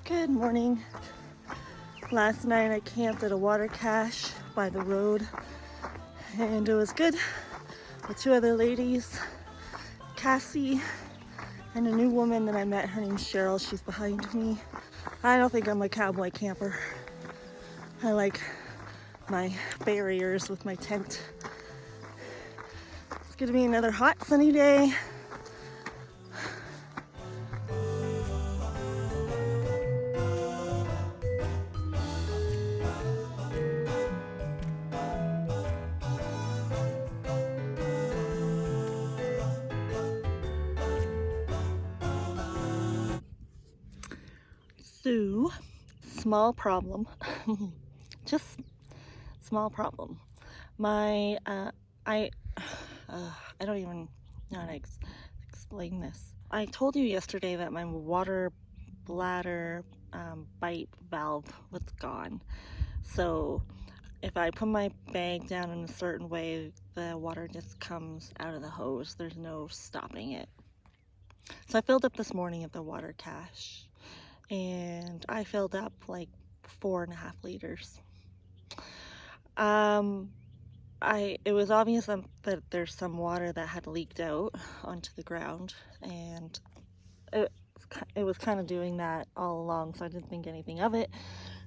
Good morning. Last night I camped at a water cache by the road and it was good with two other ladies, Cassie and a new woman that I met. Her name's Cheryl. She's behind me. I don't think I'm a cowboy camper. I like my barriers with my tent. It's gonna be another hot sunny day. So, small problem. Just small problem. My I don't even know how to explain this. I told you yesterday that my water bladder bite valve was gone. So if I put my bag down in a certain way, the water just comes out of the hose. There's no stopping it. So I filled up this morning at the water cache and I filled up like 4.5 liters. It was obvious that there's some water that had leaked out onto the ground, and it was kind of doing that all along, so I didn't think anything of it.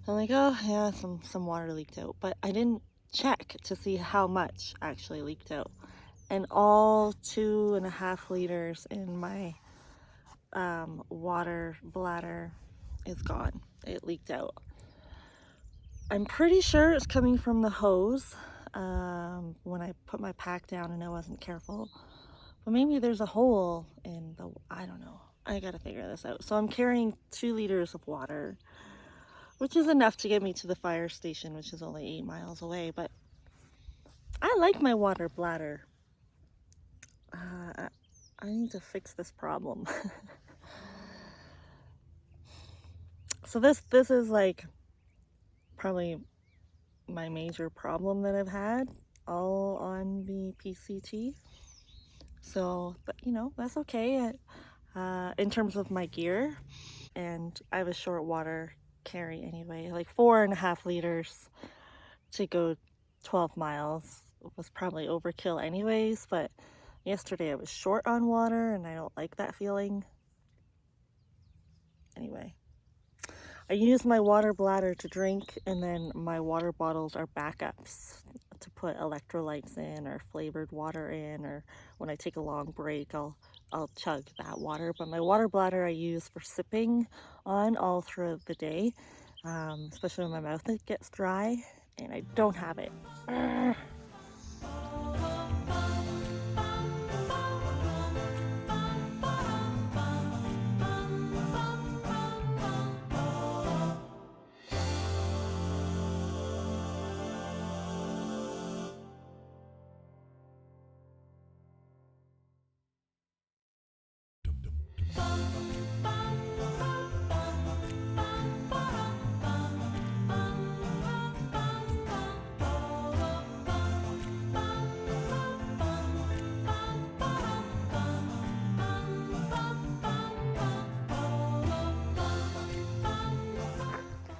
I'm like, oh yeah, some water leaked out, but I didn't check to see how much actually leaked out, and all 2.5 liters in my water bladder is gone. It leaked out. I'm pretty sure it's coming from the hose when I put my pack down and I wasn't careful. But maybe there's a hole in the, I don't know. I gotta figure this out. So I'm carrying 2 liters of water, which is enough to get me to the fire station, which is only 8 miles away. But I like my water bladder. I need to fix this problem. So this is like probably my major problem that I've had, all on the PCT. So, but you know, that's okay in terms of my gear. And I have a short water carry anyway, like 4.5 liters to go 12 miles was probably overkill anyways, but yesterday I was short on water and I don't like that feeling. Anyway, I use my water bladder to drink, and then my water bottles are backups to put electrolytes in or flavored water in, or when I take a long break I'll chug that water. But my water bladder I use for sipping on all throughout the day, especially when my mouth gets dry, and I don't have it.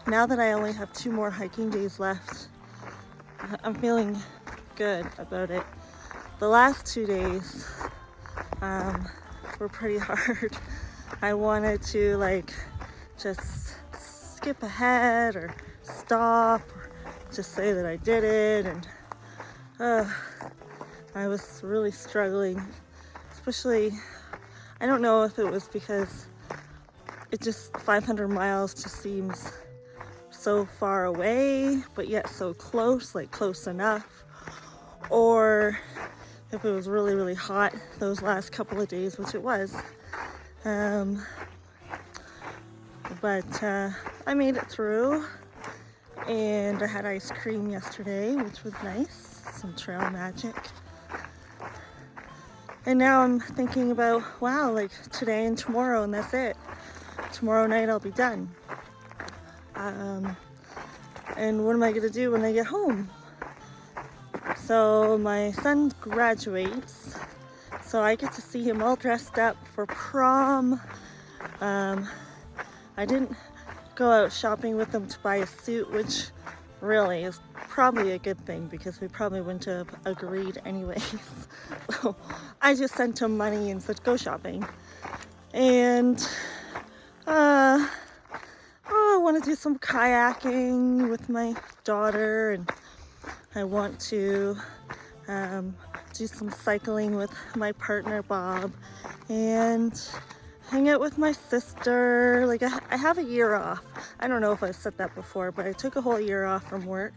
Now that I only have 2 more hiking days left, I'm feeling good about it. The last 2 days were pretty hard. I wanted to like just skip ahead or stop or just say that I did it, and I was really struggling, especially, I don't know if it was because it just 500 miles just seems so far away but yet so close, like close enough, or if it was really really hot those last couple of days, which it was. But I made it through, and I had ice cream yesterday, which was nice, some trail magic. And now I'm thinking about, wow, like today and tomorrow, and that's it. Tomorrow night I'll be done. And what am I gonna do when I get home? So my son graduates, so I get to see him all dressed up for prom. I didn't go out shopping with him to buy a suit, which really is probably a good thing because we probably wouldn't have agreed anyways. So I just sent him money and said, go shopping. And I want to do some kayaking with my daughter, and I want to do some cycling with my partner Bob, and hang out with my sister. Like I have a year off. I don't know if I said that before, but I took a whole year off from work.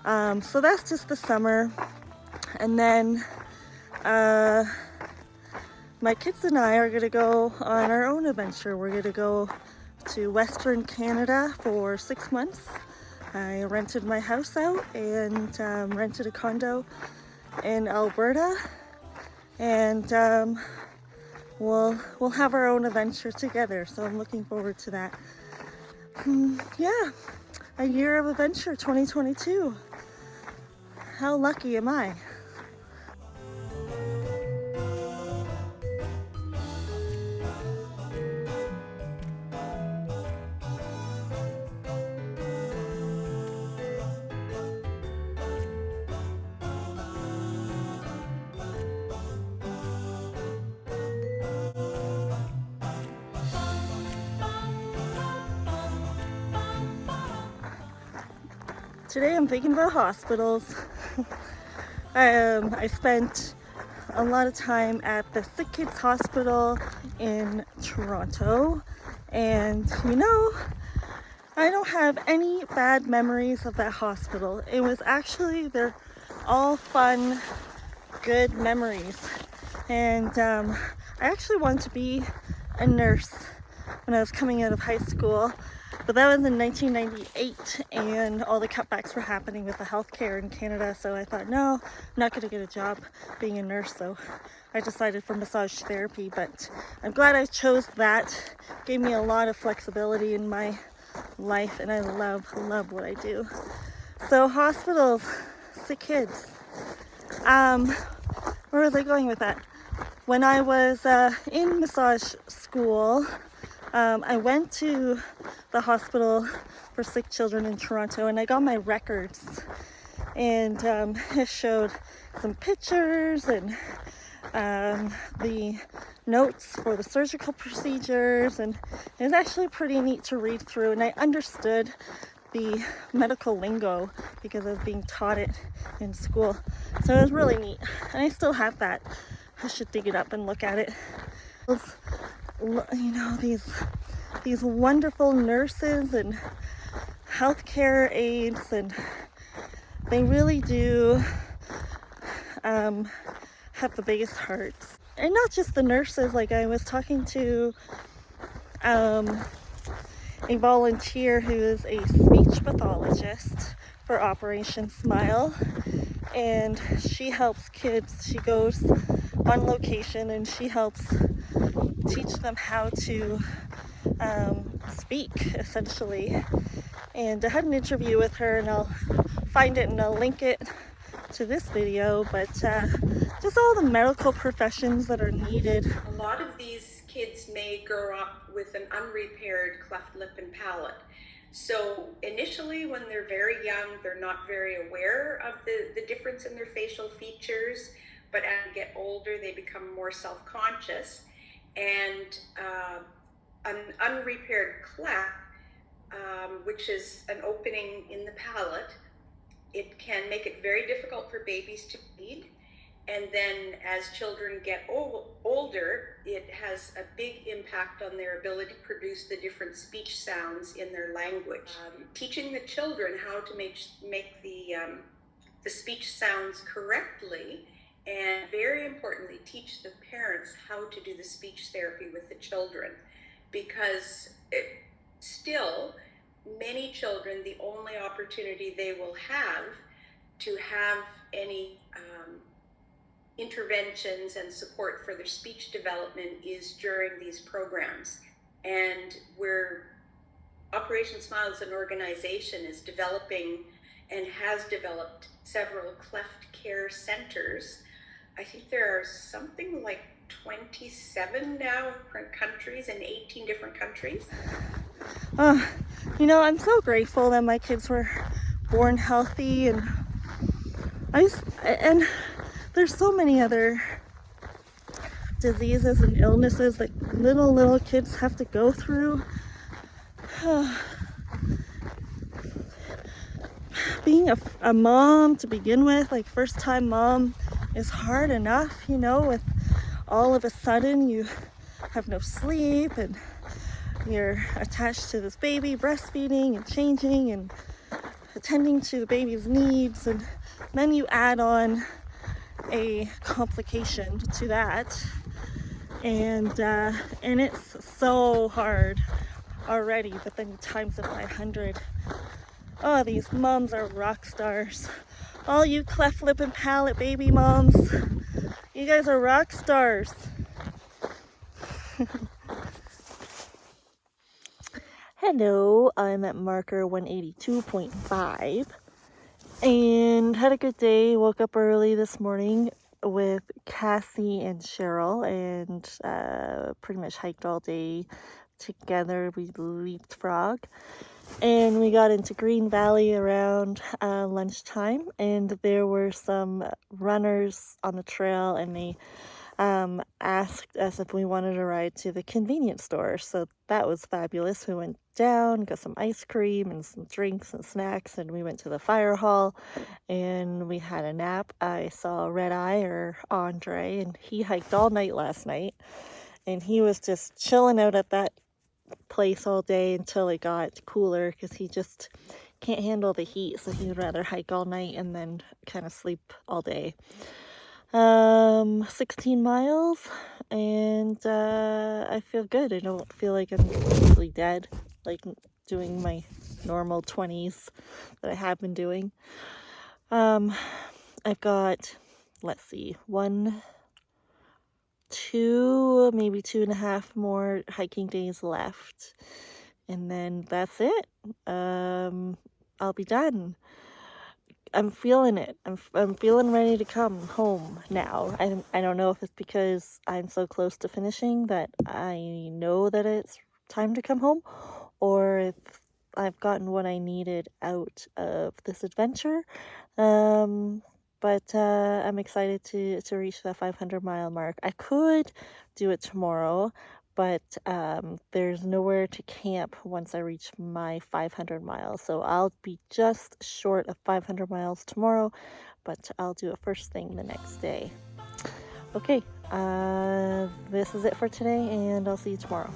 So that's just the summer. And then my kids and I are gonna go on our own adventure. We're gonna go to Western Canada for 6 months. I rented my house out and rented a condo in Alberta, and we'll have our own adventure together. So I'm looking forward to that. Yeah, a year of adventure, 2022. How lucky am I? Today I'm thinking about hospitals. I spent a lot of time at the Sick Kids Hospital in Toronto, and you know, I don't have any bad memories of that hospital. It was actually, they're all fun, good memories. And I actually wanted to be a nurse when I was coming out of high school, but that was in 1998, and all the cutbacks were happening with the healthcare in Canada, so I thought, no, I'm not going to get a job being a nurse, so I decided for massage therapy. But I'm glad I chose that. It gave me a lot of flexibility in my life, and I love what I do. So hospitals, sick kids. Where was I going with that? When I was in massage school, I went to the hospital for sick children in Toronto, and I got my records, and it showed some pictures and the notes for the surgical procedures, and it was actually pretty neat to read through, and I understood the medical lingo because I was being taught it in school. So it was really neat, and I still have that. I should dig it up and look at it. You know, these wonderful nurses and healthcare aides, and they really do have the biggest hearts. And not just the nurses. Like, I was talking to a volunteer who is a speech pathologist for Operation Smile, and she helps kids. She goes on location and she helps teach them how to speak, essentially. And I had an interview with her, and I'll find it and I'll link it to this video. But just all the medical professions that are needed. A lot of these kids may grow up with an unrepaired cleft lip and palate. So initially, when they're very young, they're not very aware of the difference in their facial features, but as they get older, they become more self-conscious. And an unrepaired cleft, which is an opening in the palate, it can make it very difficult for babies to feed. And then as children get older, it has a big impact on their ability to produce the different speech sounds in their language. Teaching the children how to make the speech sounds correctly, and very importantly, teach the parents how to do the speech therapy with the children, because still, many children, the only opportunity they will have to have any interventions and support for their speech development is during these programs. And where Operation Smile as an organization is developing and has developed several cleft care centers. I think there are something like 27 now countries in 18 different countries. You know, I'm so grateful that my kids were born healthy, and and there's so many other diseases and illnesses that little kids have to go through. Being a mom to begin with, like first time mom, is hard enough, you know, with all of a sudden you have no sleep and you're attached to this baby, breastfeeding and changing and attending to the baby's needs, and then you add on a complication to that, and it's so hard already, but then you times it by 100. Oh, these moms are rock stars. All you cleft lip and palate baby moms, you guys are rock stars. Hello, I'm at marker 182.5 and had a good day. Woke up early this morning with Cassie and Cheryl, and pretty much hiked all day together. We leapfrog and we got into Green Valley around lunchtime, and there were some runners on the trail, and they asked us if we wanted a ride to the convenience store. So that was fabulous. We went down, got some ice cream and some drinks and snacks, and we went to the fire hall and we had a nap. I saw Red Eye, or Andre, and he hiked all night last night, and he was just chilling out at that place all day until it got cooler, because he just can't handle the heat, so he would rather hike all night and then kind of sleep all day. 16 miles, and I feel good. I don't feel like I'm completely dead, like doing my normal 20s that I have been doing. I've got, let's see, 1, 2, maybe 2.5 more hiking days left, and then that's it. I'll be done. I'm feeling it. I'm feeling ready to come home now. I don't know if it's because I'm so close to finishing that I know that it's time to come home, or if I've gotten what I needed out of this adventure. But I'm excited to reach that 500-mile mark. I could do it tomorrow, but there's nowhere to camp once I reach my 500 miles. So I'll be just short of 500 miles tomorrow, but I'll do it first thing the next day. Okay, this is it for today, and I'll see you tomorrow.